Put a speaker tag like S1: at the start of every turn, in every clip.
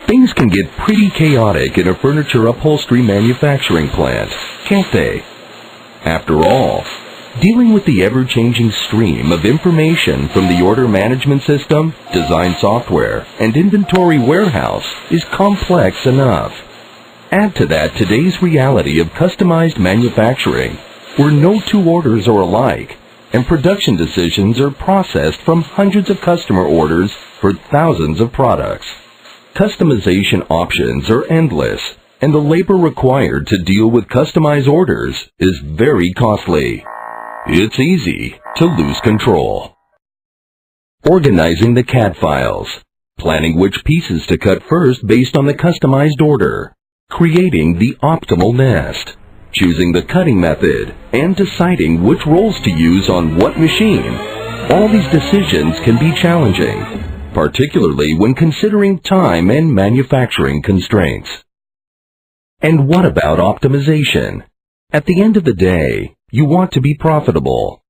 S1: Things can get pretty chaotic in a furniture upholstery manufacturing plant, can't they? After all, dealing with the ever-changing stream of information from the order management system, design software, and inventory warehouse is complex enough. Add to that today's reality of customized manufacturing, where no two orders are alike, and production decisions are processed from hundreds of customer orders for thousands of products. Customization options are endless, and the labor required to deal with customized orders is very costly. It's easy to lose control. Organizing the CAD files, planning which pieces to cut first based on the customized order, creating the optimal nest, choosing the cutting method, and deciding which rolls to use on what machine. All these decisions can be challenging, particularly when considering time and manufacturing constraints. And what about optimization? At the end of the day, you want to be profitable.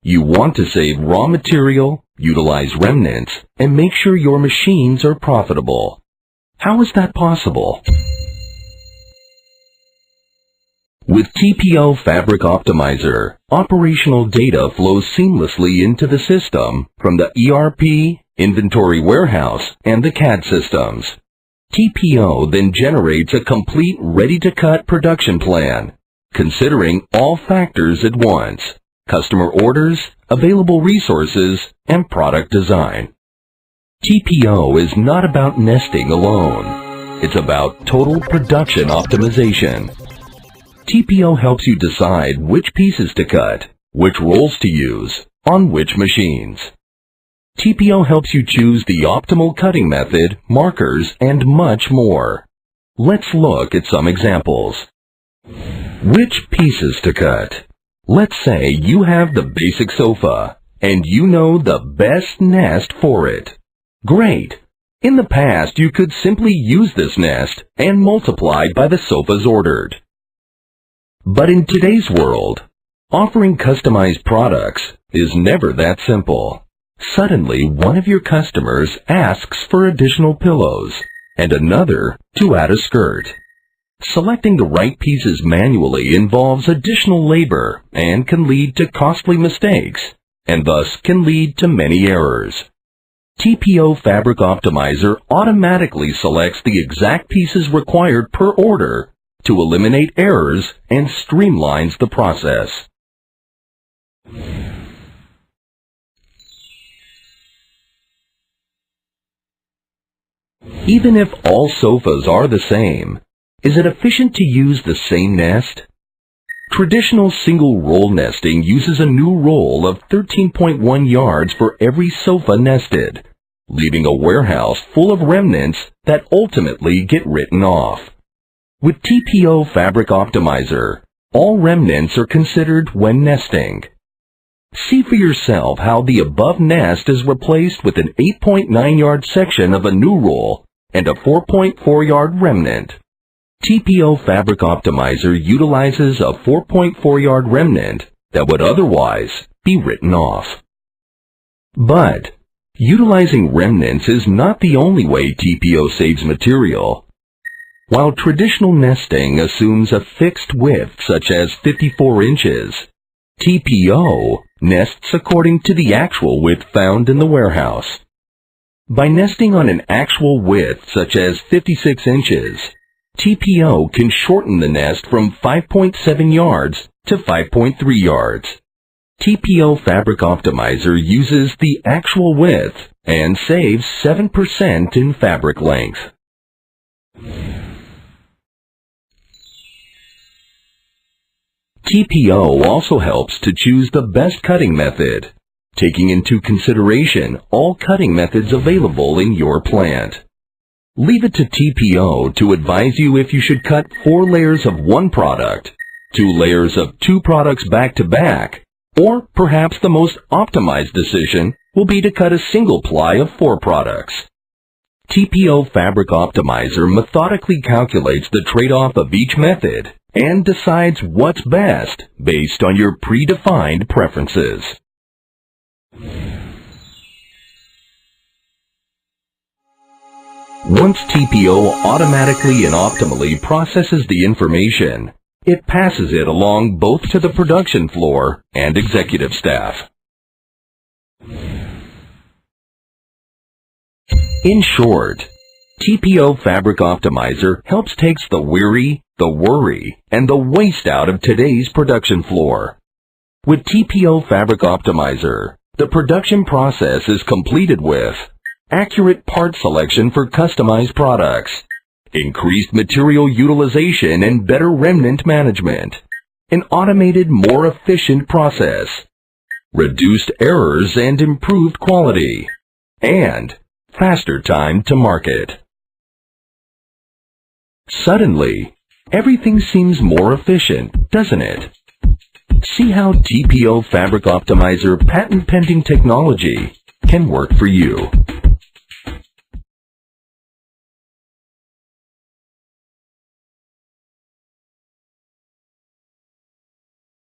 S1: You want to save raw material, utilize remnants, and make sure your machines are profitable. How is that possible? With TPO Fabric Optimizer, operational data flows seamlessly into the system from the ERP, inventory warehouse, and the CAD systems. TPO then generates a complete ready-to-cut production plan, considering all factors at once: customer orders, available resources, and product design. TPO is not about nesting alone. It's about total production optimization. TPO helps you decide which pieces to cut, which rolls to use, on which machines. TPO helps you choose the optimal cutting method, markers, and much more. Let's look at some examples. Which pieces to cut? Let's say you have the basic sofa, and you know the best nest for it. Great! In the past, you could simply use this nest and multiply by the sofas ordered. But in today's world, offering customized products is never that simple. Suddenly, one of your customers asks for additional pillows, and another to add a skirt. Selecting the right pieces manually involves additional labor and can lead to costly mistakes, and thus can lead to many errors. TPO Fabric Optimizer automatically selects the exact pieces required per order to eliminate errors and streamlines the process. Even if all sofas are the same, is it efficient to use the same nest? Traditional single roll nesting uses a new roll of 13.1 yards for every sofa nested, leaving a warehouse full of remnants that ultimately get written off. With TPO Fabric Optimizer, all remnants are considered when nesting. See for yourself how the above nest is replaced with an 8.9 yard section of a new roll and a 4.4 yard remnant. TPO Fabric Optimizer utilizes a 4.4 yard remnant that would otherwise be written off. But utilizing remnants is not the only way TPO saves material. While traditional nesting assumes a fixed width such as 54 inches, TPO nests according to the actual width found in the warehouse. By nesting on an actual width such as 56 inches, TPO can shorten the nest from 5.7 yards to 5.3 yards. TPO Fabric Optimizer uses the actual width and saves 7% in fabric length. TPO also helps to choose the best cutting method, taking into consideration all cutting methods available in your plant. Leave it to TPO to advise you if you should cut 4 layers of one product, 2 layers of 2 products back to back, or perhaps the most optimized decision will be to cut a single ply of 4 products. TPO Fabric Optimizer methodically calculates the trade-off of each method and decides what's best based on your predefined preferences. Once TPO automatically and optimally processes the information, it passes it along both to the production floor and executive staff. In short, TPO Fabric Optimizer helps takes the weary, the worry, and the waste out of today's production floor. With TPO Fabric Optimizer, the production process is completed with accurate part selection for customized products, increased material utilization and better remnant management, an automated, more efficient process, reduced errors and improved quality, and faster time to market. Suddenly, everything seems more efficient, doesn't it? See how TPO Fabric Optimizer patent-pending technology can work for you.